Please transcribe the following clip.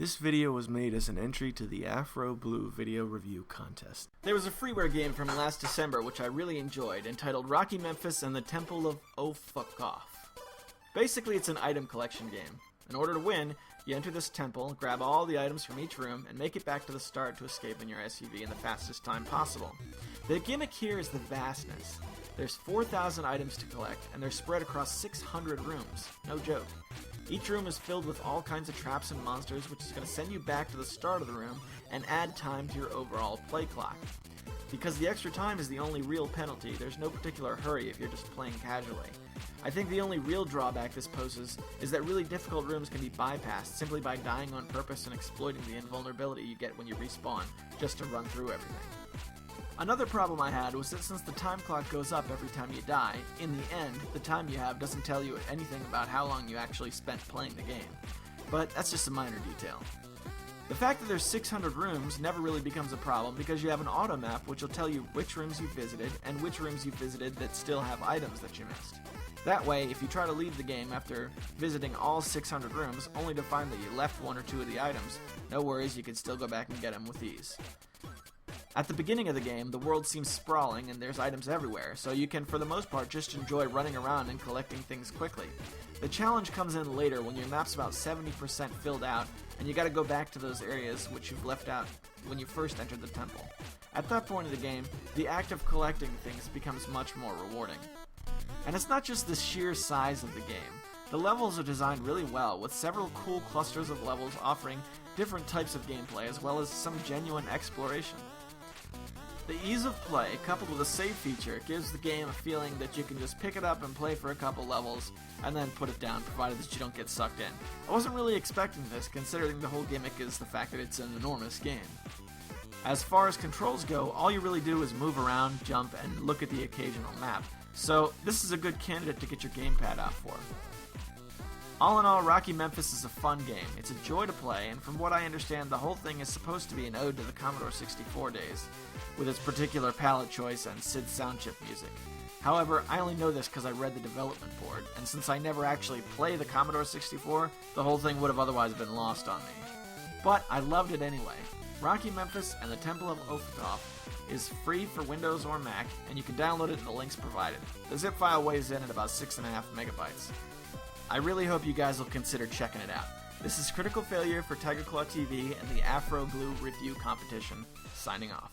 This video was made as an entry to the Afr0blu3 video review contest. There was a freeware game from last December which I really enjoyed, entitled Rocky Memphis and the Temple of Afr0blu3. Basically, it's an item collection game. In order to win, you enter this temple, grab all the items from each room, and make it back to the start to escape in your SUV in the fastest time possible. The gimmick here is the vastness. There's 4,000 items to collect, and they're spread across 600 rooms. No joke. Each room is filled with all kinds of traps and monsters, which is going to send you back to the start of the room and add time to your overall play clock. Because the extra time is the only real penalty, there's no particular hurry if you're just playing casually. I think the only real drawback this poses is that really difficult rooms can be bypassed simply by dying on purpose and exploiting the invulnerability you get when you respawn, just to run through everything. Another problem I had was that since the time clock goes up every time you die, in the end, the time you have doesn't tell you anything about how long you actually spent playing the game. But that's just a minor detail. The fact that there's 600 rooms never really becomes a problem because you have an auto map which will tell you which rooms you visited and which rooms you visited that still have items that you missed. That way, if you try to leave the game after visiting all 600 rooms only to find that you left one or two of the items, no worries, you can still go back and get them with ease. At the beginning of the game, the world seems sprawling and there's items everywhere, so you can for the most part just enjoy running around and collecting things quickly. The challenge comes in later when your map's about 70% filled out and you gotta go back to those areas which you've left out when you first entered the temple. At that point of the game, the act of collecting things becomes much more rewarding. And it's not just the sheer size of the game. The levels are designed really well, with several cool clusters of levels offering different types of gameplay as well as some genuine exploration. The ease of play, coupled with a save feature, gives the game a feeling that you can just pick it up and play for a couple levels, and then put it down, provided that you don't get sucked in. I wasn't really expecting this, considering the whole gimmick is the fact that it's an enormous game. As far as controls go, all you really do is move around, jump, and look at the occasional map, so this is a good candidate to get your gamepad out for. All in all, Rocky Memphis is a fun game. It's a joy to play, and from what I understand, the whole thing is supposed to be an ode to the Commodore 64 days, with its particular palette choice and SID sound chip music. However, I only know this because I read the development board, and since I never actually play the Commodore 64, the whole thing would have otherwise been lost on me. But I loved it anyway. Rocky Memphis and the Temple of Afr0blu3 is free for Windows or Mac, and you can download it in the links provided. The zip file weighs in at about 6.5 megabytes. I really hope you guys will consider checking it out. This is Critical Failure for Tiger Claw TV and the Afr0blu3 review competition, signing off.